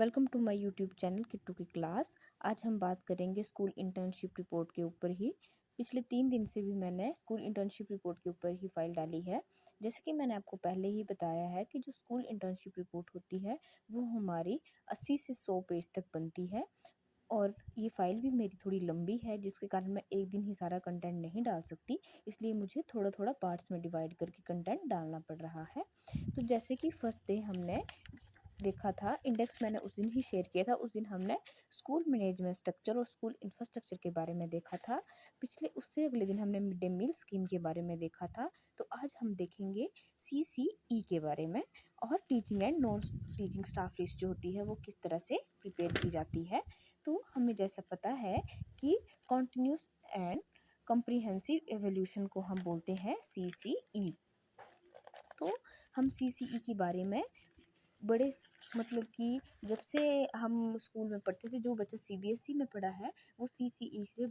Welcome to my YouTube channel Kittu की class. आज हम बात करेंगे स्कूल इंटर्नशिप रिपोर्ट के ऊपर ही। पिछले 3 दिन से भी मैंने स्कूल इंटर्नशिप रिपोर्ट के ऊपर ही फाइल डाली है। जैसे कि मैंने आपको पहले ही बताया है कि जो स्कूल इंटर्नशिप रिपोर्ट होती है वो हमारी 80 से 100 पेज तक बनती है। और ये फ़ाइल भी मेरी थोड़ी लंबी है, जिसके कारण मैं एक दिन ही सारा कंटेंट नहीं डाल सकती, इसलिए मुझे थोड़ा थोड़ा पार्ट्स में डिवाइड करके कंटेंट डालना पड़ रहा है। तो जैसे कि फर्स्ट डे हमने देखा था, इंडेक्स मैंने उस दिन ही शेयर किया था। उस दिन हमने स्कूल मैनेजमेंट स्ट्रक्चर और स्कूल इंफ्रास्ट्रक्चर के बारे में देखा था। पिछले उससे अगले दिन हमने मिड डे मील स्कीम के बारे में देखा था। तो आज हम देखेंगे CCE के बारे में, और teaching and non teaching staff list जो होती है वो किस तरह से प्रिपेयर की जाती है। तो हमें जैसा पता है कि कॉन्टिन्यूस एंड कॉम्प्रिहेंसिव एवोल्यूशन को हम बोलते हैं CCE। तो हम CCE के बारे में मतलब कि जब से हम स्कूल में पढ़ते थे, जो बच्चा CBSE में पढ़ा है वो CCE से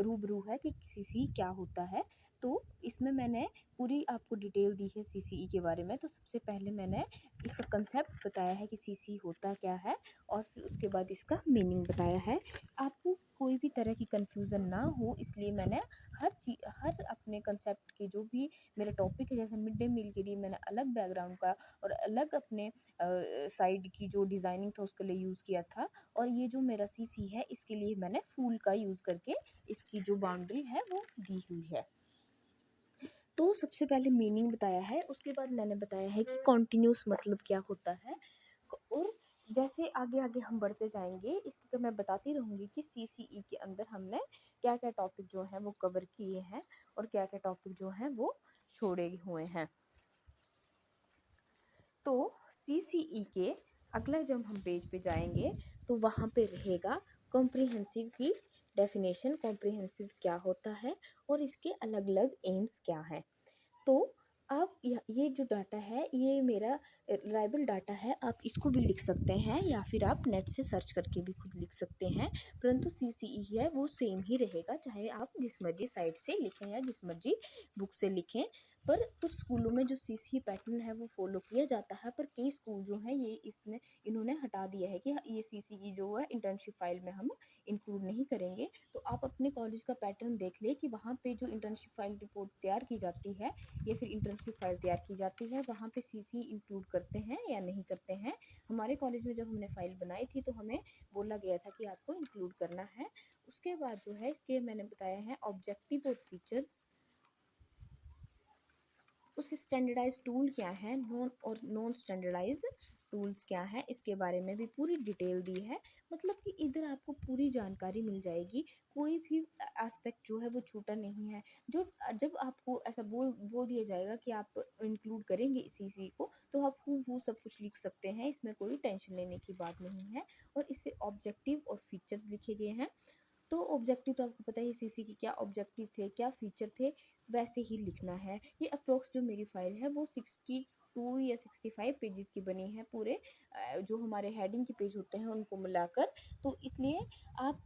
रूबरू है कि CCE क्या होता है। तो इसमें मैंने पूरी आपको डिटेल दी है CCE के बारे में। तो सबसे पहले मैंने इसका कंसेप्ट बताया है कि CCE होता क्या है, और फिर उसके बाद इसका मीनिंग बताया है। आपको कोई भी तरह की कन्फ्यूज़न ना हो, इसलिए मैंने हर अपने कंसेप्ट के जो भी मेरा टॉपिक है, जैसे मिड डे मील के लिए मैंने अलग बैकग्राउंड का और अलग अपने साइड की जो डिज़ाइनिंग था उसके लिए यूज़ किया था। और ये जो मेरा CC है इसके लिए मैंने फूल का यूज़ करके इसकी जो बाउंड्री है वो दी हुई है। तो सबसे पहले मीनिंग बताया है, उसके बाद मैंने बताया है कि कॉन्टिन्यूस मतलब क्या होता है। और जैसे आगे आगे हम बढ़ते जाएंगे, इसकी तो मैं बताती रहूँगी कि CCE के अंदर हमने क्या क्या टॉपिक जो हैं वो कवर किए हैं और क्या क्या टॉपिक जो हैं वो छोड़े हुए हैं। तो CCE के अगला जब हम पेज पे जाएंगे तो वहाँ पे रहेगा कॉम्प्रिहेंसिव की डेफिनेशन, कॉम्प्रिहेंसिव क्या होता है और इसके अलग अलग एम्स क्या हैं। तो आप ये जो डाटा है ये मेरा रिलायबल डाटा है, आप इसको भी लिख सकते हैं या फिर आप नेट से सर्च करके भी खुद लिख सकते हैं। परंतु CCE है वो सेम ही रहेगा, चाहे आप जिस मर्जी साइट से लिखें या जिस मर्जी बुक से लिखें। पर कुछ स्कूलों में जो CCE पैटर्न है वो फॉलो किया जाता है, पर कई स्कूल जो हैं इन्होंने हटा दिया है कि ये CCE जो है इंटर्नशिप फाइल में हम इंक्लूड नहीं करेंगे। तो आप अपने कॉलेज का पैटर्न देख ले कि वहाँ पे जो इंटर्नशिप फाइल रिपोर्ट तैयार की जाती है या फिर इंटर्नशिप फाइल तैयार की जाती है, वहाँ पे CCE इंक्लूड करते हैं या नहीं करते हैं। हमारे कॉलेज में जब हमने फाइल बनाई थी तो हमें बोला गया था कि आपको इंक्लूड करना है। उसके बाद जो है इसके मैंने बताया है ऑब्जेक्टिव और फीचर्स, उसके स्टैंडर्डाइज टूल क्या है, नॉन स्टैंडर्डाइज टूल्स क्या है, इसके बारे में भी पूरी डिटेल दी है। मतलब कि इधर आपको पूरी जानकारी मिल जाएगी, कोई भी एस्पेक्ट जो है वो छूटा नहीं है। जो जब आपको ऐसा बोल बोल दिया जाएगा कि आप इंक्लूड करेंगे CC को, तो आप वो सब कुछ लिख सकते हैं, इसमें कोई टेंशन लेने की बात नहीं है। और इससे ऑब्जेक्टिव और फीचर्स लिखे गए हैं। तो ऑब्जेक्टिव तो आपको पता है CC की क्या ऑब्जेक्टिव थे, क्या फीचर थे, वैसे ही लिखना है। ये अप्रोक्स जो मेरी फाइल है वो 62 या 65 पेजेस की बनी है, पूरे जो हमारे हेडिंग के पेज होते हैं उनको मिलाकर। तो इसलिए आप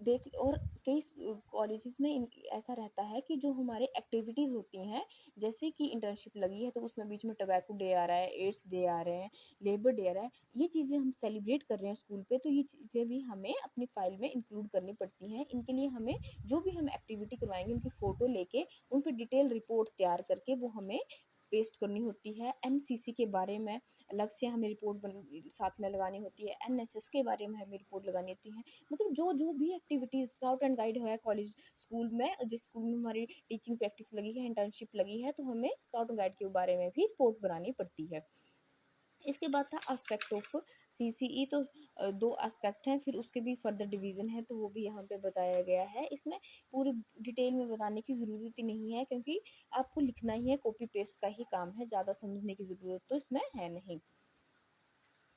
देख, और कई कॉलेजेस में ऐसा रहता है कि जो हमारे एक्टिविटीज़ होती हैं, जैसे कि इंटर्नशिप लगी है तो उसमें बीच में टबैको डे आ रहा है, एड्स डे आ रहे हैं, लेबर डे आ रहा है, ये चीज़ें हम सेलिब्रेट कर रहे हैं स्कूल पे, तो ये चीज़ें भी हमें अपनी फाइल में इंक्लूड करनी पड़ती हैं। इनके लिए हमें जो भी हम एक्टिविटी करवाएंगे उनकी फ़ोटो लेके उन पर डिटेल रिपोर्ट तैयार करके वो हमें पेस्ट करनी होती है। NCC के बारे में अलग से हमें रिपोर्ट साथ में लगानी होती है, NSS के बारे में हमें रिपोर्ट लगानी होती है। मतलब जो जो भी एक्टिविटीज़ स्काउट एंड गाइड है कॉलेज स्कूल में, जिस स्कूल में हमारी टीचिंग प्रैक्टिस लगी है, इंटर्नशिप लगी है, तो हमें स्काउट एंड गाइड के बारे में भी रिपोर्ट बनानी पड़ती है। इसके बाद था एस्पेक्ट ऑफ CCE। तो दो एस्पेक्ट हैं, फिर उसके भी फर्दर डिवीज़न है, तो वो भी यहाँ पे बताया गया है। इसमें पूरी डिटेल में बताने की ज़रूरत ही नहीं है, क्योंकि आपको लिखना ही है, कॉपी पेस्ट का ही काम है, ज़्यादा समझने की ज़रूरत तो इसमें है नहीं।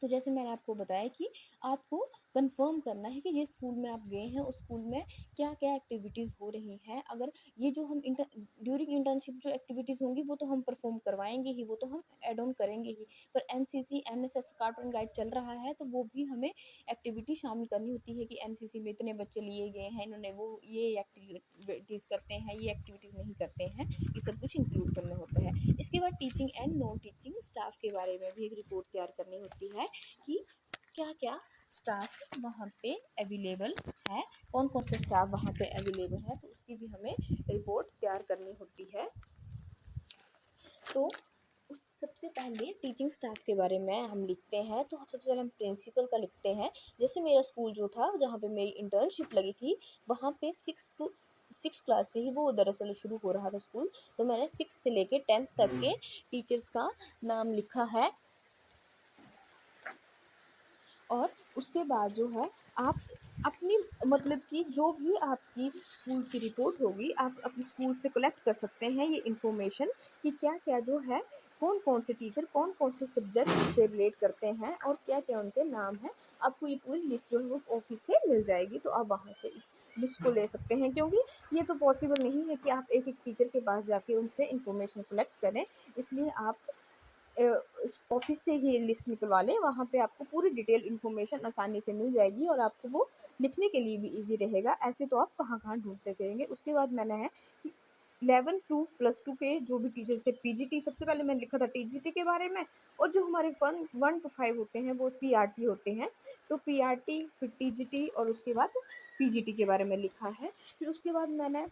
तो जैसे मैंने आपको बताया कि आपको कंफर्म करना है कि जिस स्कूल में आप गए हैं उस स्कूल में क्या क्या एक्टिविटीज़ हो रही हैं। अगर ये जो हम ड्यूरिंग इंटर्नशिप जो एक्टिविटीज़ होंगी वो तो हम परफॉर्म करवाएंगे ही, वो तो हम एड ऑन करेंगे ही। पर NCC NSS कार्टून गाइड चल रहा है तो वो भी हमें एक्टिविटी शामिल करनी होती है कि NCC में इतने बच्चे लिए गए हैं, इन्होंने वो ये एक्टिविटीज़ करते हैं, ये एक्टिविटीज़ नहीं करते हैं, ये सब कुछ इंक्लूड करना होता है। इसके बाद teaching and non teaching staff के बारे में भी एक रिपोर्ट तैयार करनी होती है कि क्या-क्या स्टाफ वहाँ पे अवेलेबल है, कौन-कौन से स्टाफ वहाँ पे अवेलेबल है, तो उसकी भी हमें रिपोर्ट तैयार करनी होती है। तो उस सबसे पहले टीचिंग स्टाफ के बारे में हम लिखते हैं, तो सबसे पहले हम प्रिंसिपल का लिखते हैं। जैसे मेरा स्कूल जो था जहाँ पे मेरी इंटर्नशिप लगी थी, वहाँ पे 6 क्लास से ही वो दरअसल शुरू हो रहा था स्कूल, तो मैंने 6 से लेके 10th तक के टीचर्स का नाम लिखा है। और उसके बाद जो है आप अपनी मतलब कि जो भी आपकी स्कूल की रिपोर्ट होगी, आप अपने स्कूल से कलेक्ट कर सकते हैं ये इन्फॉर्मेशन कि क्या-क्या जो है, कौन-कौन से टीचर कौन-कौन से सब्जेक्ट से रिलेट करते हैं और क्या-क्या उनके नाम हैं। आपको ये पूरी लिस्ट जो है वो ऑफिस से मिल जाएगी, तो आप वहाँ से इस लिस्ट को ले सकते हैं, क्योंकि ये तो पॉसिबल नहीं है कि आप एक-एक टीचर के पास जाके उनसे इन्फॉर्मेशन कलेक्ट करें। इसलिए आप इस ऑफिस से ही लिस्ट निकलवा लें, वहाँ पे आपको पूरी डिटेल इन्फॉर्मेशन आसानी से मिल जाएगी और आपको वो लिखने के लिए भी ईज़ी रहेगा। ऐसे तो आप कहाँ-कहाँ ढूँढते फिरेंगे। उसके बाद मैंने है कि 11 टू +2 के जो भी टीचर्स थे, पीजीटी सबसे पहले मैंने लिखा था टीजीटी के बारे में, और जो हमारे 1 टू 5 होते हैं वो पीआरटी होते हैं। तो पीआरटी फिर टीजीटी और उसके बाद पीजीटी के बारे में लिखा है। फिर उसके बाद मैंने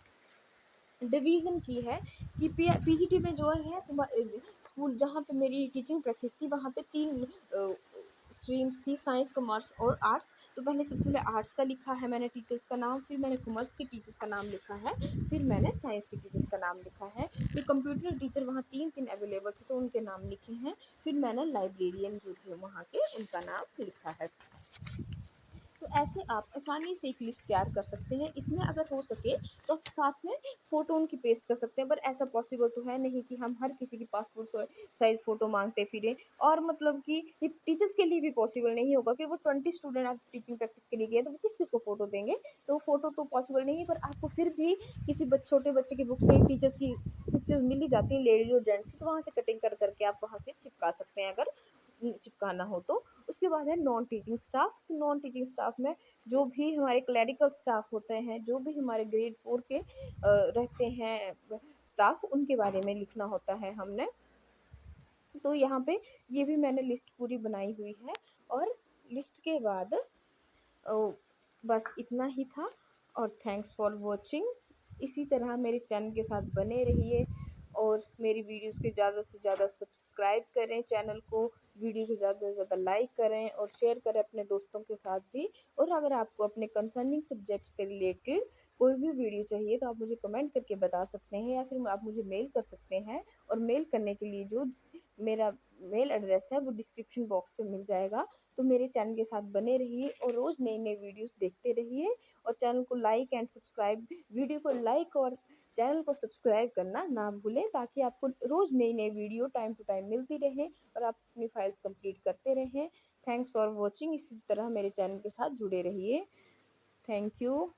डिवीज़न की है कि पीजीटी में जो है स्कूल जहाँ पे मेरी टीचिंग प्रैक्टिस थी, वहाँ पे 3 स्ट्रीम्स थी, साइंस, कॉमर्स और आर्ट्स। तो पहले सबसे पहले आर्ट्स का लिखा है मैंने टीचर्स का नाम, फिर मैंने कॉमर्स के टीचर्स का नाम लिखा है, फिर मैंने साइंस के टीचर्स का नाम लिखा है। फिर कंप्यूटर टीचर वहाँ 3-3 अवेलेबल थे, तो उनके नाम लिखे हैं। फिर मैंने लाइब्रेरियन जो थे वहाँ के, उनका नाम लिखा है। तो ऐसे आप आसानी से एक लिस्ट तैयार कर सकते हैं। इसमें अगर हो सके तो आप साथ में फ़ोटो उनकी पेस्ट कर सकते हैं, पर ऐसा पॉसिबल तो है नहीं कि हम हर किसी की पासपोर्ट साइज़ फ़ोटो माँगते फिरें। और मतलब कि ये टीचर्स के लिए भी पॉसिबल नहीं होगा कि वो 20 स्टूडेंट आप टीचिंग प्रैक्टिस के लिए गए, तो वो किस-किस को फ़ोटो देंगे? तो फ़ोटो तो पॉसिबल नहीं है, पर आपको फिर भी किसी छोटे बच्चे की बुक से टीचर्स की पिक्चर्स मिल ही जाती हैं, लेडीज़ और जेंट्स की, तो वहाँ से कटिंग कर के आप वहाँ से चिपका सकते हैं, अगर चिपकाना हो तो। उसके बाद है नॉन टीचिंग स्टाफ। तो नॉन टीचिंग स्टाफ में जो भी हमारे क्लरिकल स्टाफ होते हैं, जो भी हमारे ग्रेड 4 के रहते हैं स्टाफ, उनके बारे में लिखना होता है हमने। तो यहाँ पे ये भी मैंने लिस्ट पूरी बनाई हुई है। और लिस्ट के बाद बस इतना ही था। और थैंक्स फॉर वॉचिंग। इसी तरह मेरे चैनल के साथ बने रहिए और मेरी वीडियोस के ज़्यादा से ज़्यादा सब्सक्राइब करें चैनल को, वीडियो को ज़्यादा से ज़्यादा लाइक करें और शेयर करें अपने दोस्तों के साथ भी। और अगर आपको अपने कंसर्निंग सब्जेक्ट से रिलेटेड कोई भी वीडियो चाहिए, तो आप मुझे कमेंट करके बता सकते हैं, या फिर आप मुझे मेल कर सकते हैं। और मेल करने के लिए जो मेरा मेल एड्रेस है वो डिस्क्रिप्शन बॉक्स पे मिल जाएगा। तो मेरे चैनल के साथ बने रहिए और रोज़ नई-नई वीडियोस देखते रहिए। और चैनल को लाइक एंड सब्सक्राइब, वीडियो को लाइक और चैनल को सब्सक्राइब करना ना भूलें, ताकि आपको रोज़ नई-नई वीडियो टाइम टू टाइम मिलती रहे और आप अपनी फाइल्स कंप्लीट करते रहें। Thanks for watching. इसी तरह मेरे चैनल के साथ जुड़े रहिए। Thank you.